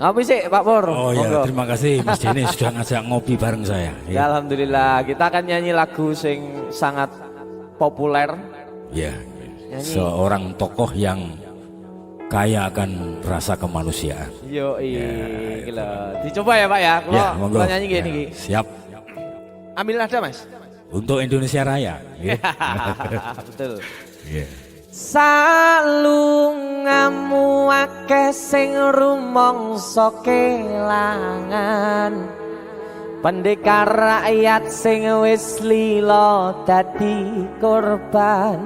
Ngopi sih Pak Pur. Oh ya, terima kasih Mas Denny sudah ngajak ngopi bareng saya. Ya, alhamdulillah, kita akan nyanyi lagu sing sangat populer. Ya, seorang tokoh yang kaya akan rasa kemanusiaan. Yo, gila. Dicoba ya Pak ya. Kalau nyanyi gini. Ya, siap. Ambil nada Mas. Untuk Indonesia Raya. Betul. Yeah. Salungamu akeh sing rumangsa kelangan, pendekar rakyat sing wis lila dadi korban,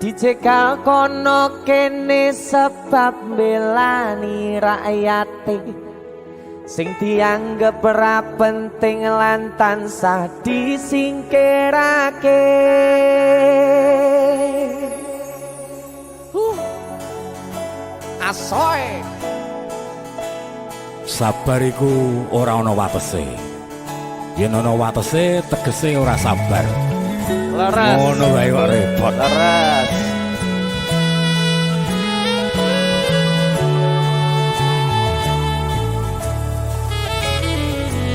dicegal kono kene sebab belani rakyate sing dianggep ora penting lan tansah disingkirake. Asoy. Sabar iku ora ana watese. Yen ana watese tegese ora sabar. Leres. Ngono wae kok repot. Leres.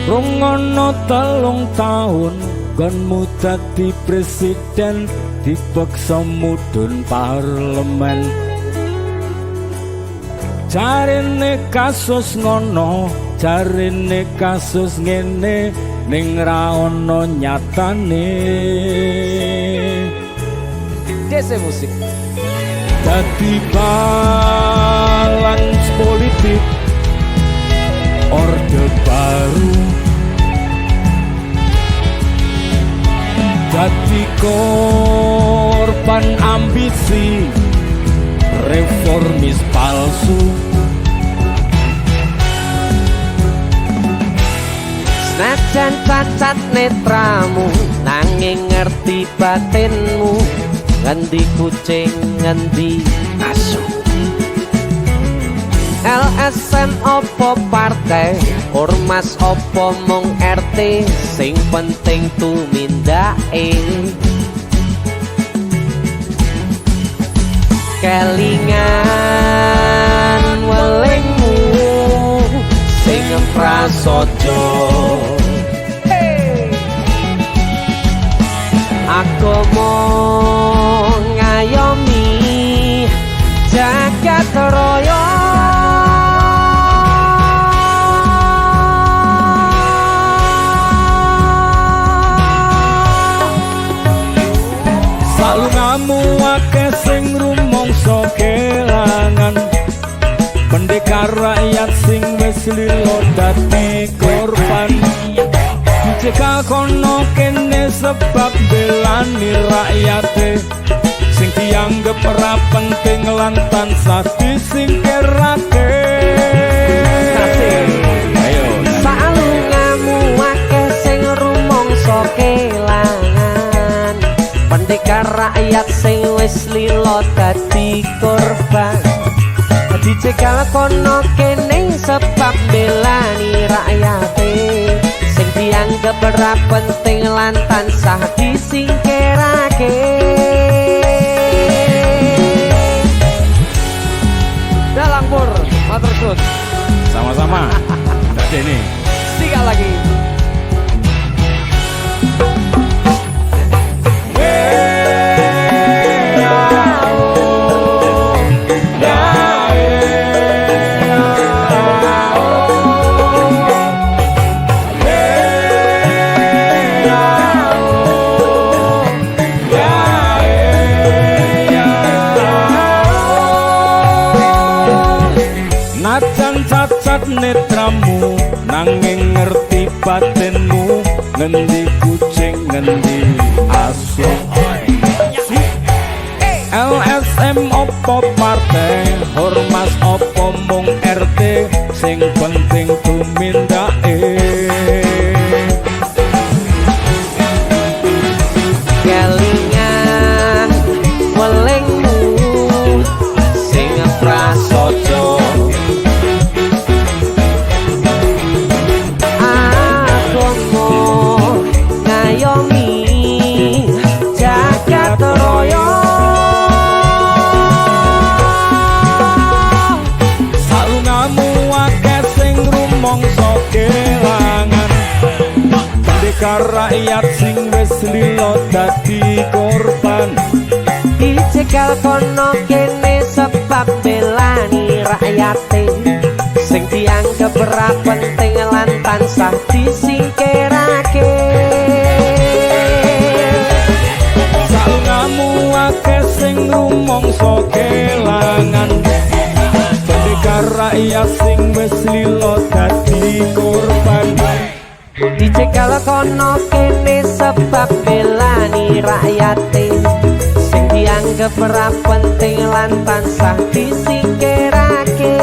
Rungono 3 tahun gonmu dadi presiden, dipaksa mudhun parlemen. Jarine kasus ngono, jarine kasus ngene, ning ra ono nyatane. Dese musik. Dadi balance politik, orde baru. Dadi korban ambisi, reformis palsu. Senajan cacat netramu, nanging ngerti batinmu. Ngendi kucing, ngendi asu. LSM opo partai, ormas opo mung RT, sing penting tumindake. Kelingan welingmu sing prasaja. Aku mau ngayomi jagat raya. Salungamu akeh sing rumangsa kelangan, pendekar rakyat sing wis lila dadi korban, dicegal kono kene sebab belani rakyate sing dianggep ora penting lan tansah disingkirake. Ayo salungamu akeh sing rumangsa kelangan, pendekar rakyat sing wis lila dadi korban, dicegal kono kene sebab belani rakyate sing dianggep ora penting lan tansah disingkirake. Dalang Pur, matur suwun. sama-sama. Mbak Denny. Tiga lagi. Cacat netramu, nanging ngerti batinmu. Ngendi kucing, ngendi asu. LSM opo partai, ormas opo mung RT, sing penting tumindake. Kelingan welingmu sing prasaja. Ngayomi jagat raya. Pendekar rakyat sing wis lilo dadi korban dicegal kono kene sebab belani rakyate sing dianggep ora penting lan tansah disingkirake. Salungamu akeh sing rumangsa kelangan Pendekar rakyat sing wis lilo dadi korban dicegal kono kene sebab belani rakyate sing dianggep ora penting lan tansah disingkirake.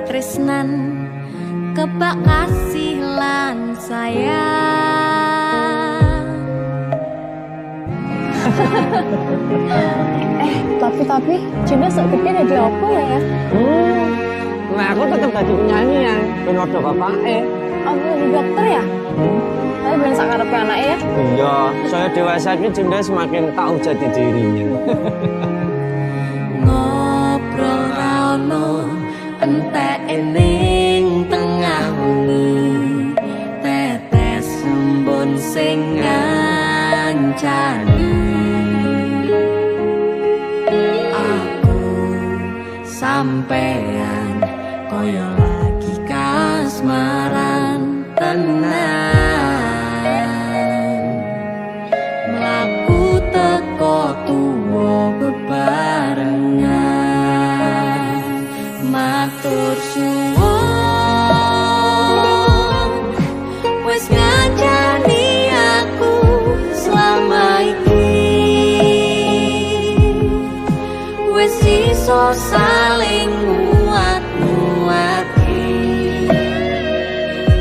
Tresnan kebak kasih lan sayang. Tapi Cinta segede jadi apa ya? Nah aku tetap jadi penyanyi ya, ben ordo bapake. Aku jadi dokter ya? Tapi belum sakarepe anaknya ya? Iya, saya dewasa ini Cinta semakin tahu jati dirinya. Ngobrol rano entek ning tengah wengi tetes embun sing ngancani aku sampean koyo lagi kasmaran tenan mlaku teko tuwa bebarengan matur suwun wis ngancani aku selama iki wis iso saling nguat-nguati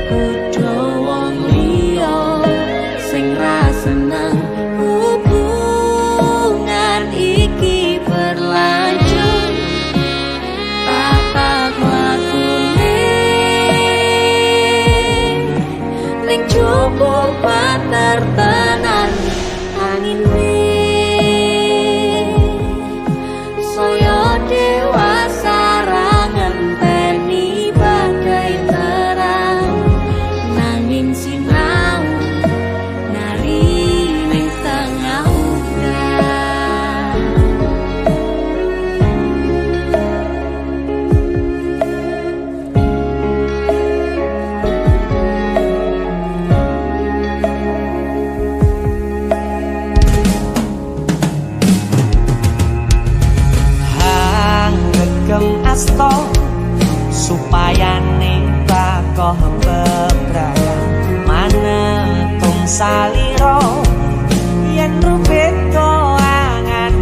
kudu wong liya sing ra seneng hubungan iki berlanjut cukup pater tenan angin wih saya dewasa ngenteni badai terang nanging sinau nari ning tengah udan asto supaya bakoh bebrayan manetung saliro yen rupit koangan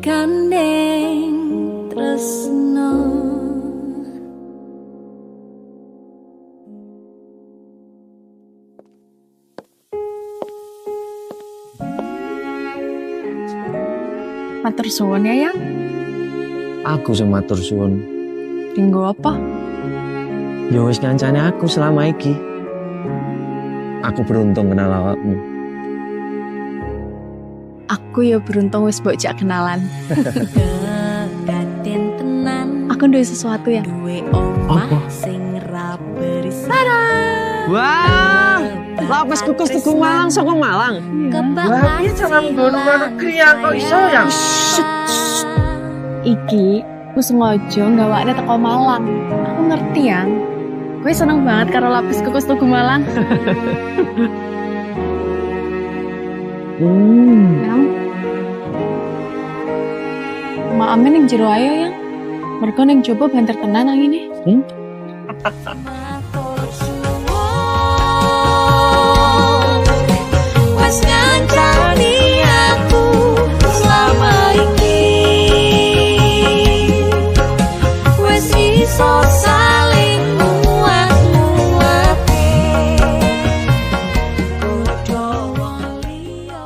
gandeng tresno. Matur suwun ya, Yang. Aku sing matur suwun. Dinggo apa? Ya wis kancane aku selama iki. Aku beruntung kenal awakmu. Aku ya beruntung wis mbok jak kenalan. Kegaden tenan Aku duwe sesuatu ya. duwe omah sing ra berisik. Wah, lapis kukus Tugu Malang saka Malang. Wah, iki jangan ngono negeri kok iso ya. Iki aku sengaja gawakne teko Malang. Aku ngerti Yang. Gue seneng banget karo lapis kukus Tugu Malang. Yang. Maame ning jero ayo Yang. Mergo ning jowo banter tenan angine. Wes ngancani aku selama iki. Wes iso saling muat-muate. Kudu wong liya.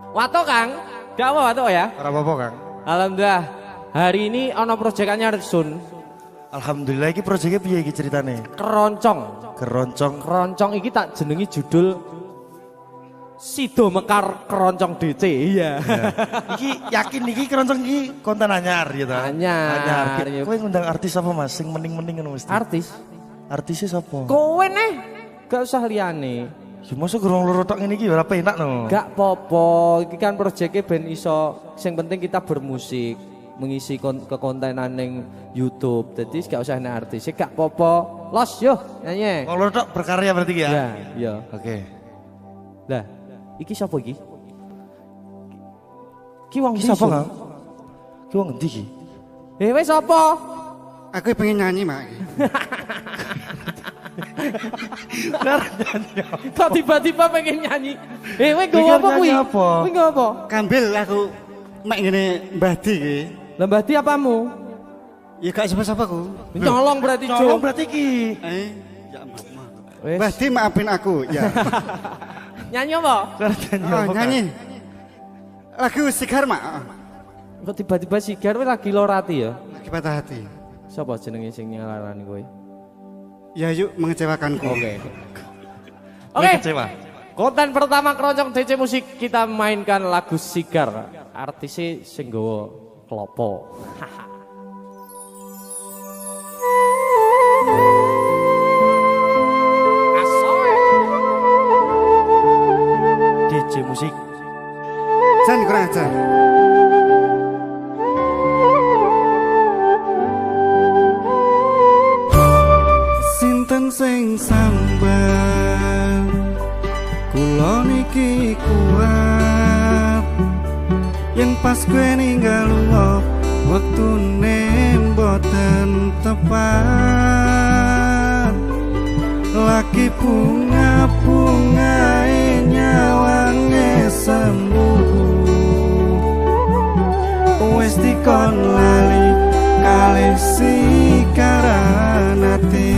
Wato Kang, gak apa wato ya? Ora apa-apa, Kang. Alhamdulillah. Hari ini ono proyekannya Sun. Alhamdulillah iki proyeknya piye iki ceritane? Keroncong. Keroncong. Keroncong iki tak jenengi judul Sido Mekar Keroncong DC. Iya. Iki yakin iki keroncong iki konten anyar ya ta? Anyar, iya. Kowe ngundang artis apa Mas? Sing mending-mending ngono mesti. Artis. Artisnya sapa? Kowe nih. Gak usah liane. Ya masa gerong loro tok ngene iki ora penak no. Gak popo. Iki kan proyeknya ben iso. Sing penting kita bermusik. Mengisi kekontenan ning YouTube. Jadi gak usah nek artis. Gak popo. Los yo nyanyi. Wong loro tok berkarya berarti iki ya? Ya, iya. Oke. Lah, iki sapa iki? Ki wong Iki sapa, Kang? Ki wong endi iki? Wis sapa? Aku pengen nyanyi, Mak. Kok tiba-tiba pengen nyanyi? Kowe Iki nggo apa kuwi? nyanyi apa? Kowe nggo apa? Kambil aku mek ngene Mbah Di iki. Lembah di apamu? Ya gak sapa-sapa ku. Nyolong berarti, Colong Jo. berarti iki. Ya ampun. Wis. Mbah Di maafin aku, ya. Nyanyi apa? Nyanyi. Lagu Sigar, Mak. Kok tiba-tiba sigar kowe lagi lorati ya? Lagi patah hati. Sapa jenenge sing nyelarani kowe? Ya yuk mengecewakanku. Oke. Oke. Kecewa. Konten pertama Keroncong DC Musik kita mainkan lagu Sigar. Artisnya sing nggawa klopo. DJ musik. Jan kurang ajar. Sinten sing sambat kula niki kuat yen pas kowe ninggal lunga wektune mboten tepat lagi bunga-bungae nyawange sembuh wis dikon lali kalih sikaran ati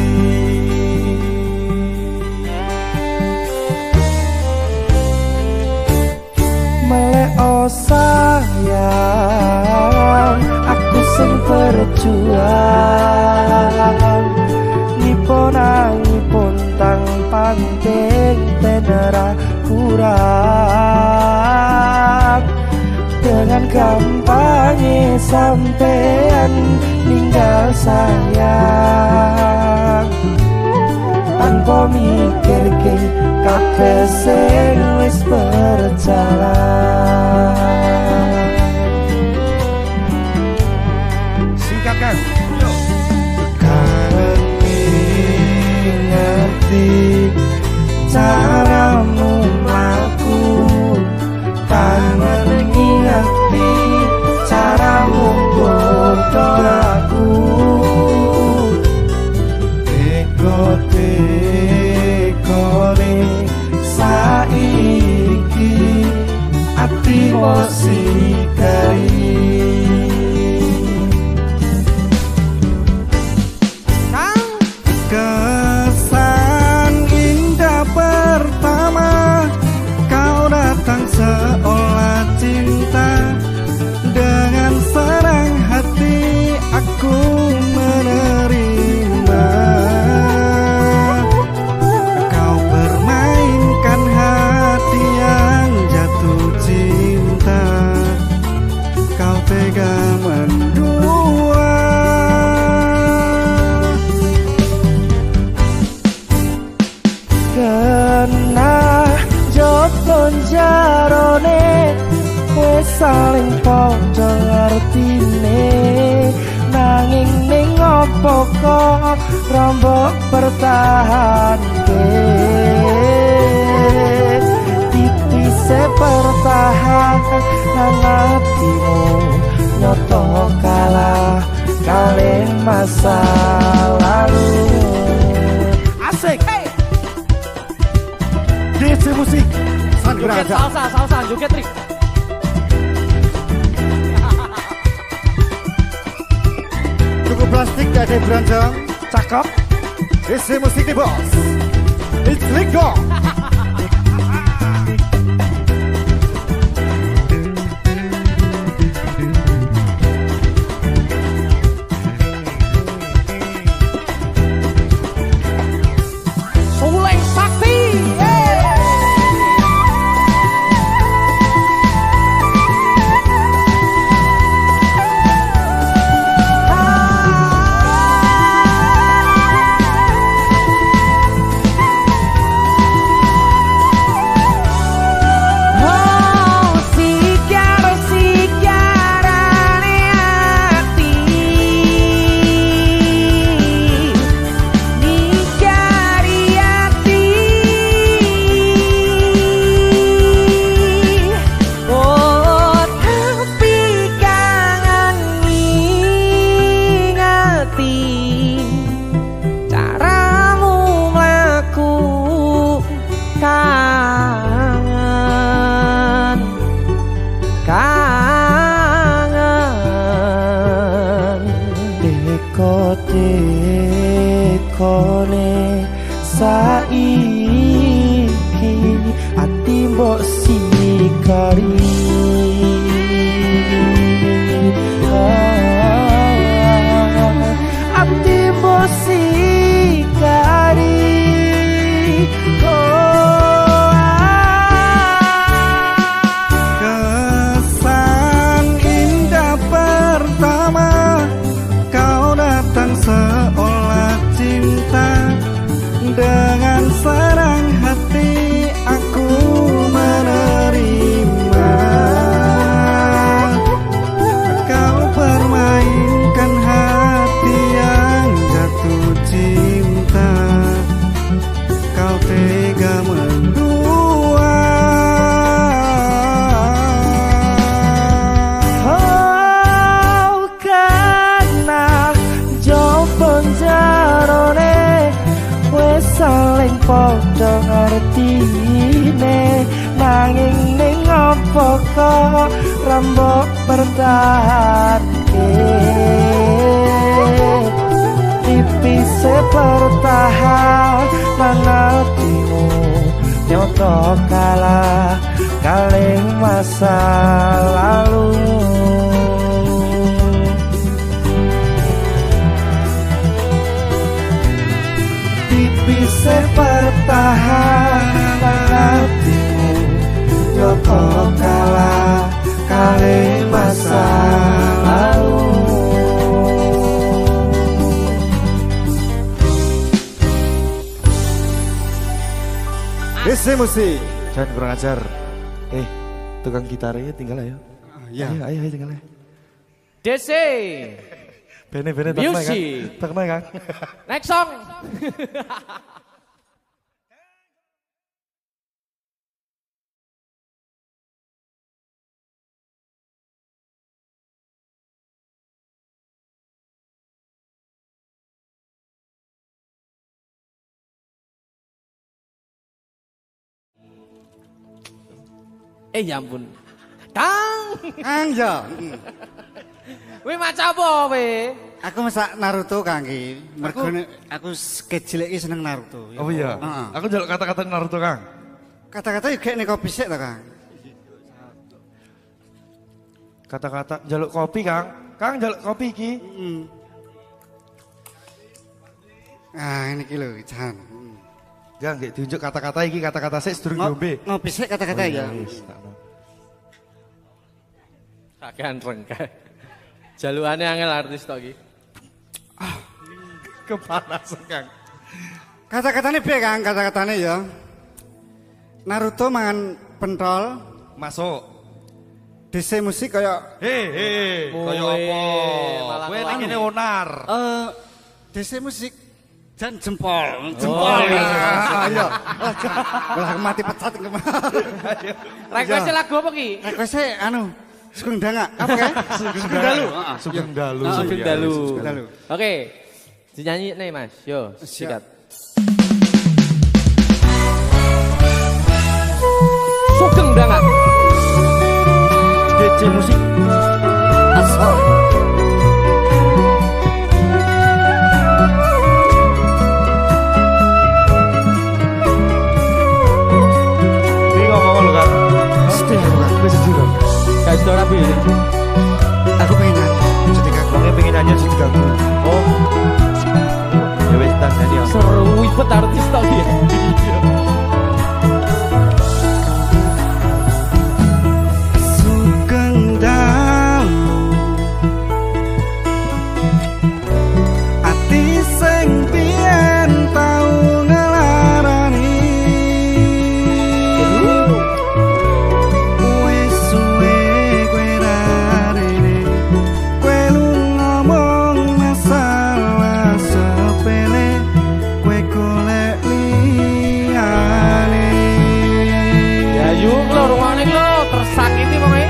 melek sayang aku sing berjuang nipun angipun tang panting tenera kurang dengan gampangnya sampean ninggal sayang tanpa mikir ke kabeh sing wis berjalan. Singkat Kang. Kangen ngerti caramu mlaku, kangen ngerti caramu bodo aku. Teko musikari. Kesan indah pertama kau datang seolah cinta, dengan senang hati aku menerima. Kau permainkan hati yang jatuh cinta, kau tega mendua. Kena jopon jarone wis saling padha ngertine, nanging ning opo kok rombok pertahanke. Tipise pertahan nang hatimu, nyoto kalah kalih masa lalu. Asik. DC Musik San Joget Grada. salsa, joget trik. Cukup plastik gak ada beranjang. Cakep. DC Musik nih bos. It's legal. Sule Sakti. Dekone saiki ati mbok sikari. Ati mbok sikari. Kesan indah pertama kau datang seolah cinta, dengan senang hati aku menerima. Kau permainkan hati yang jatuh cinta, kau tega mendua. Oh, karena jopon jarone wis saling padha ngertine, nanging ning opo kok rambok pertahanke. Tipise pertahan nang hatimu, nyoto kalah kalih masa lalu. Tipise pertahan hatimu, nyoto kalah kalih masa lalu. DC Musik. Jangan kurang ajar. Tukang gitarnya tinggal ayo. Iya. Ayo tinggal ayo. DC Bene Music. tak Kang. Next song. Ya ampun. Kang. Kang ya. Kowe maca apa kowe? Aku masak Naruto Kang iki. Mergo aku kecil iki seneng Naruto. Oh iya. Heeh. Aku njaluk kata-kata Naruto, Kang. Kata-kata juga nek kopi sik to, Kang. Kata-kata njaluk kopi, Kang. Kang njaluk kopi iki. Ah, ini iki lho, Jan. Ya nggih diunjuk kata-kata iki, kata-kata sik sedurung diombe. Ngopi sik kata-kata ya. Wis, tak no. Kakean rengke. Jalukane angel artis tok iki. Kepanasan, Kang. Kata-katane piye, Kang? Kata-katane ya. Naruto mangan pentol, Masuk. DC musik kaya Hei, kaya apa? malah Kowe ngelawan. ngene onar. DC musik dan jempol. Jempol. Ayo. Lah mati pecat kemarin. Request lagu apa ki? Request anu Sugeng Danga. Apa ya? Sugeng Dalu. Sugeng Dalu. Sugeng Dalu. Sugeng Dalu. Oke. Dinyanyi nih Mas. Yo, sikat. Sugeng Danga. DC musik. Asal. Ini ngomong lho, Kang. Sedih aku, Kang. Wis sedih, Kang. Kasih tau rapi. Aku pengen nyanyi. Jadi Kang. Wong pengen nyanyi sing ganggu. Oh. Ya wis tas nyanyi. Seru ibet artis tok ya. Sugeng Dalu ati sing biyen tau ngelarani wis suwe kowe rarene kowe lu ngomong masalah sepele kowe golek liyane Ya yuk lo ruangnya lo tersakiti pokoknya.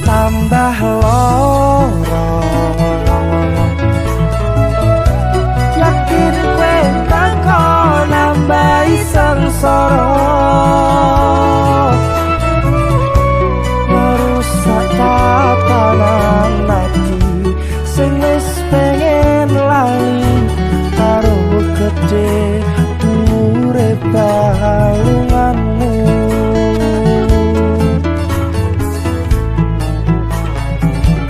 tambah loro yakin kowe takon nambahi sengsara merusak tatanan ati sing wis pengen lali karo gede urip balunganmu.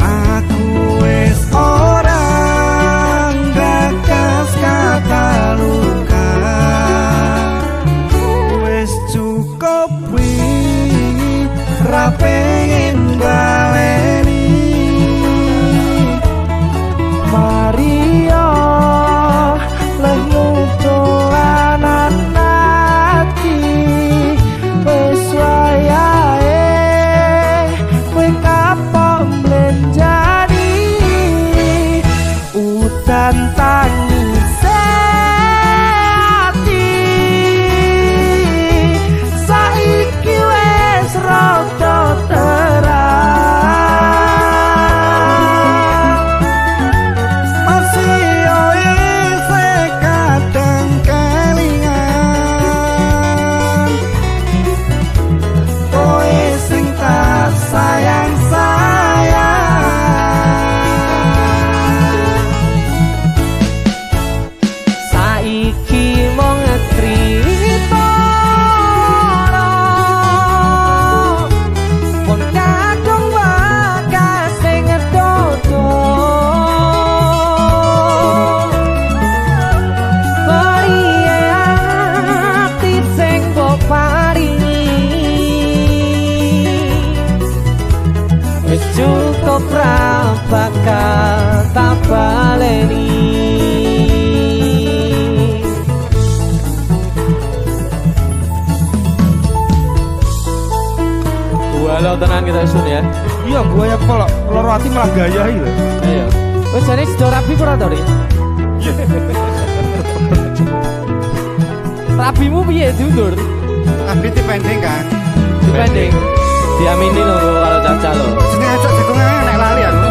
Aku wis orang gagas kata luka wis cukup wingi ra pengen baleni Maria leh nutuanan ati wis wayahe kowe kapok mlenjani udan tangis ati saiki wis rada terang masih isih kadang kelingan kowe sing tak sayang-sayang saiki mung ngetrito pun kadung wakas sing ngedodo Korie ati sing mbok paringi wis cukup ra bakal tak baleni Walau tenan kita sun ya. Iya, gua ya kalau loro ati malah gaya iki lho. Ayo. Wes jane sido rapi ora to, Ri? Rapimu piye diundur? Tapi dipending, Kang. Dibanding diamini lho kalau caca lho. Jeneng ajak jagongan nek lali aku.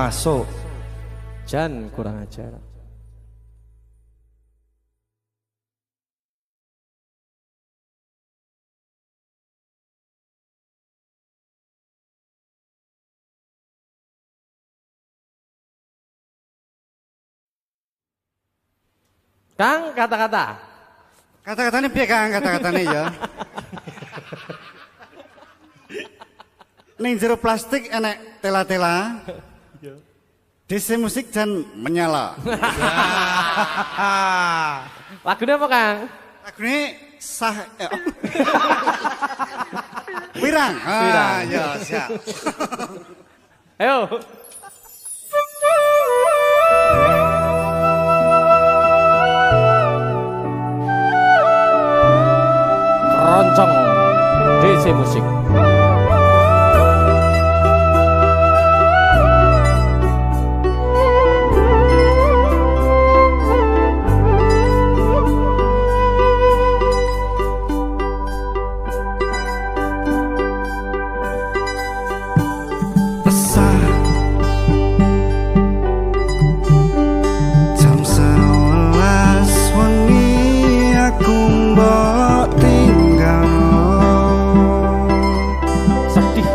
masuk. Jan kurang ajar. Kang, kata-kata. Kata-katanya piye Kang, kata-katanya ya. Ning jero plastik enek tela-tela. DC musik dan menyala. Lagunya apa, Kang? Lagune sah Wirang. Wirang. Ya, siap. Ayo. Keroncong DC musik. Jam 11 wengi aku mbok tinggal. Sedih.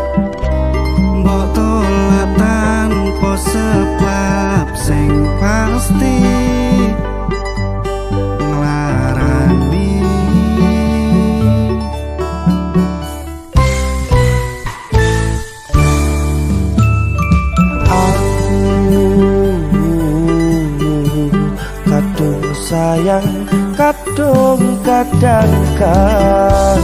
Mbok tolak tanpa sebab sing pasti nglarani. Kadung sayang, kadung kadang-kadang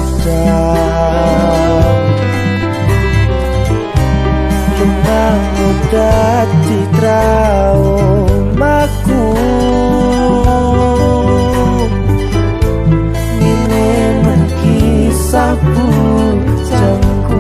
cuma udah di traumaku. Ini kisah bujangku.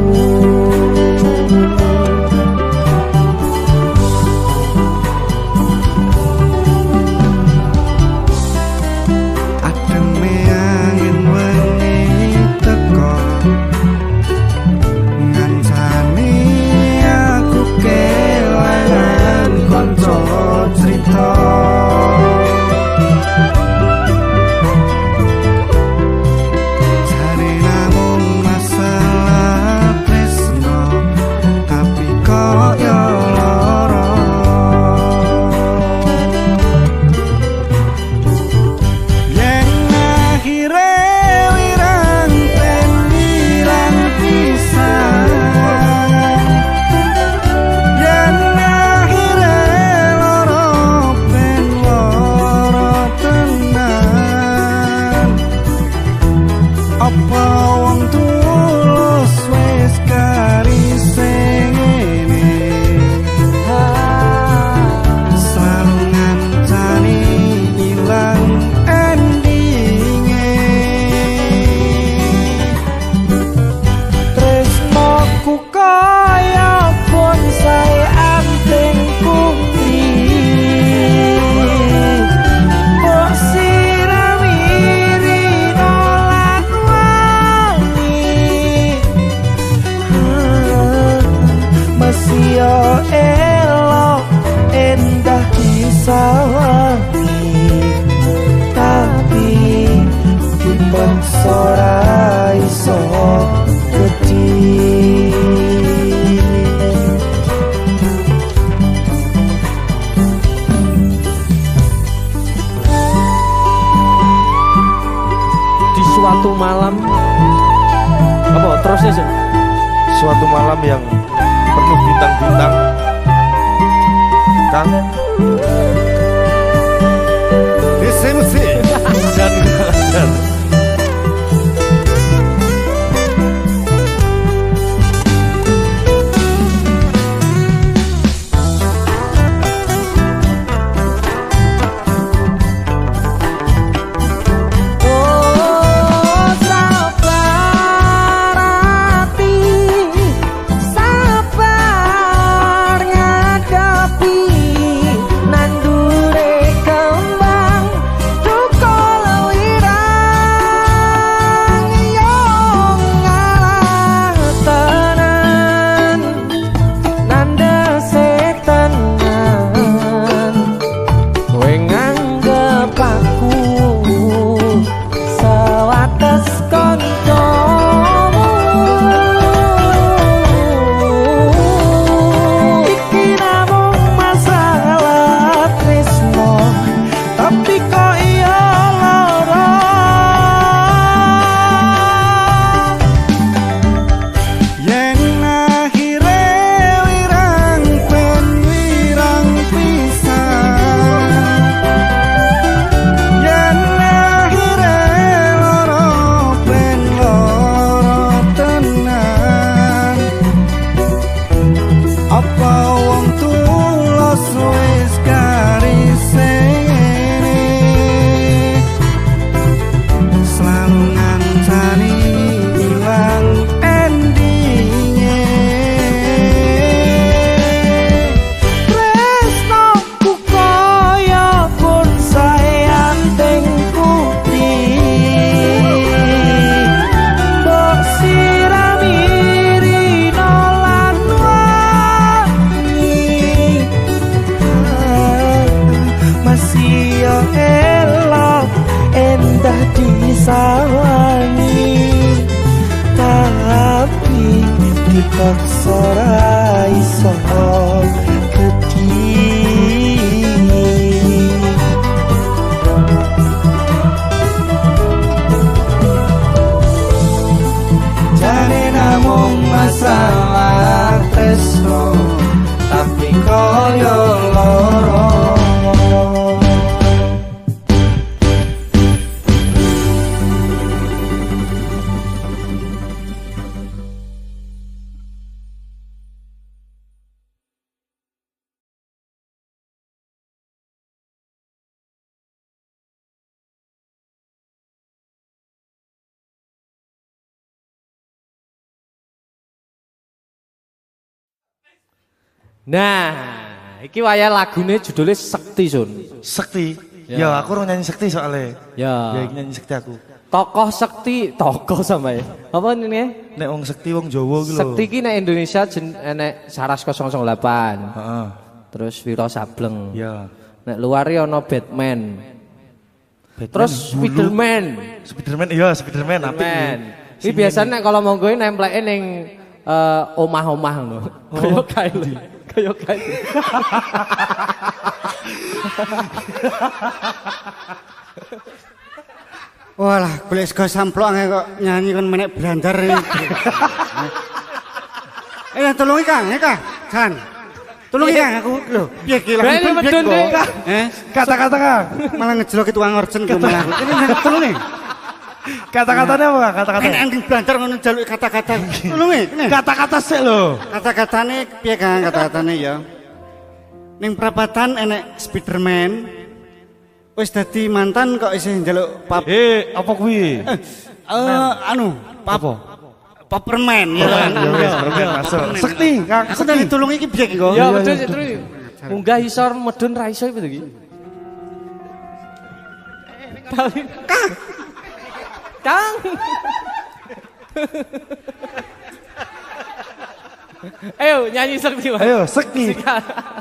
Suatu malam apa terusnya sih? Suatu malam yang penuh bintang-bintang. Kang DC musik. dan Sabar ngadapi nandu dadi sawangi tapi dipaksa ra iso kediri jane namung masalah tresno tapi koyo loro Nah, iki wayah lagune judulnya Sekti Sun. Sekti. Ya. Ya, aku orang nyanyi sekti soalnya. Ya. Ya, iki nyanyi sekti aku. Tokoh Sekti, tokoh sama ya. Apa ini? Nek wong sekti wong Jawa gitu. Sekti ki nek Indonesia nek Saras 008. Heeh. Terus Wiro Sableng. Ya. Nek luar ono Batman. Terus Spiderman. Spiderman iya, Spiderman apik. Batman. Iki biasanya nek kalau monggo nempleke ning omah-omah ngono. Kayak Kylie. Kayak Kylie. Walah, golek sego samplok kok nyanyi kon menek blandar iki. Tolongi Kang, Kang. Tolongi Kang aku lho. Piye ki lagi medun deh. Kata-kata Kang. Malah ngejlok tukang orjen ku malah. Ini tolongi. Kata-katanya apa Kang? Kata-kata. Ending blandar ngono njaluk kata-kata. Tolongi. Kata-kata sik lho. Kata-katane piye Kang kata-katane ya? Ning prapatan enek Spiderman. Wis dadi mantan kok isih njaluk pap. Apa kuwi? Anu, Apa? Paperman ya kan. Ya wis, permen masuk. Sekti, Kang. Aku tadi tulung iki piye iki kok? Ya betul terus. Munggah isor medun ra iso iki. Kang. Ayo nyanyi Sekti. Ayo, Sekti.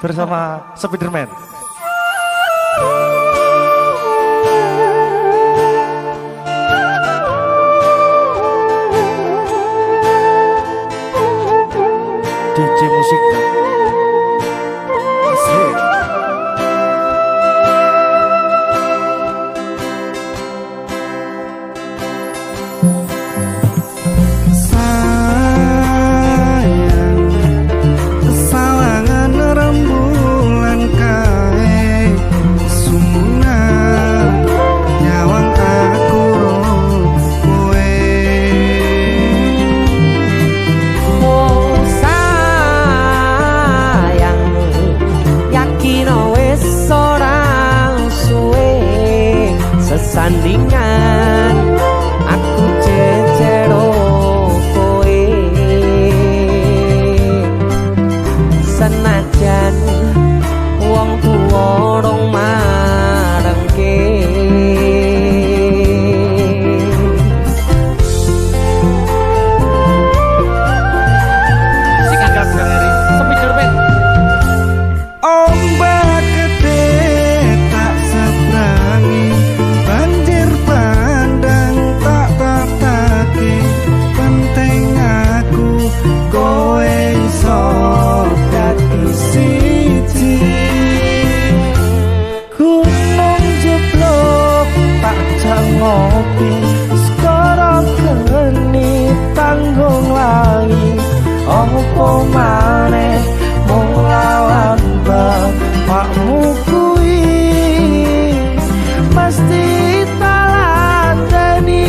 Bersama Spiderman. DJ musik. Asik. Sayang sawangan rembulan kae sumunan nyawang aku ro kowe oh sayang yakin wis ora suwe sesandingan aku jejero kowe senajan wong tuwa rong marengke Sikat Spiderman. ombak gede tak seberangi banjir bandang tak tatake penting aku kowe iso dadi siji gunung jeblok tak jangopi sekarang geni tanggung lagi opo maneh mung lawan bapakmu kuwi mesti taladani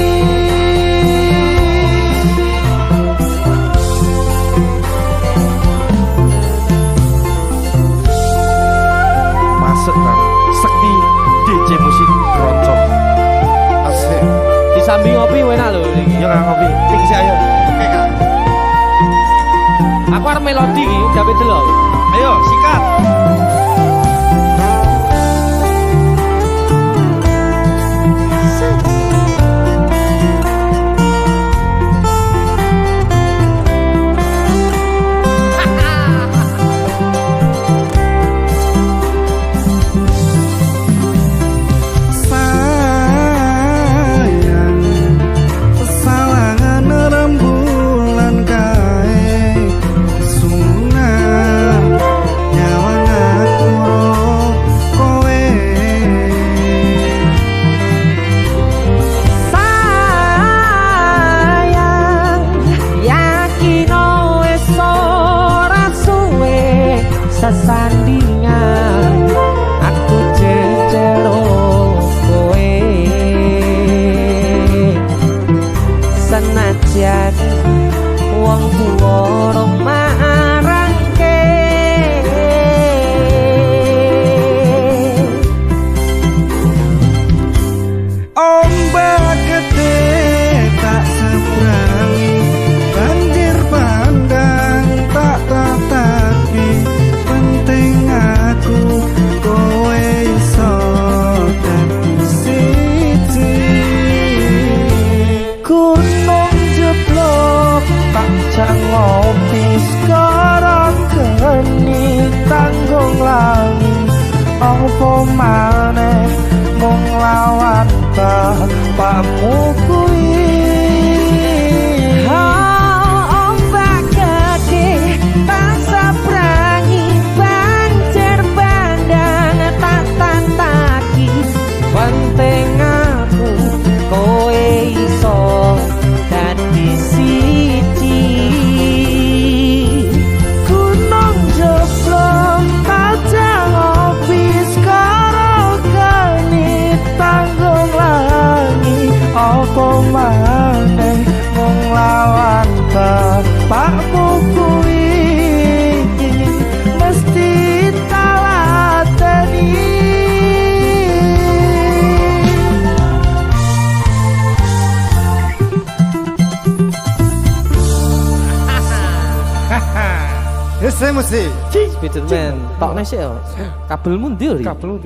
Masuk Kang. Sekti DJ musik roncong. Asik. Disambi ngopi enak lho iki. Yo Kang ngopi. Iki sik ayo. Oke Kang. Aku arep melodi iki gawe delok. Ayo, sikat. nglawan bapakmu kuwi. Ombak gede tak brangi banjir bandang tak tantaki. Penting aku kowe iso dadi siji. Gunung jeblok aja ngopi sekarang geni tanggung lagi. Apa maneh mung lawan bapakmu kuwi mesti talateni. Ese mesti. Spiderman, tok nesik yo. Kabelmu ndi yo? Kabel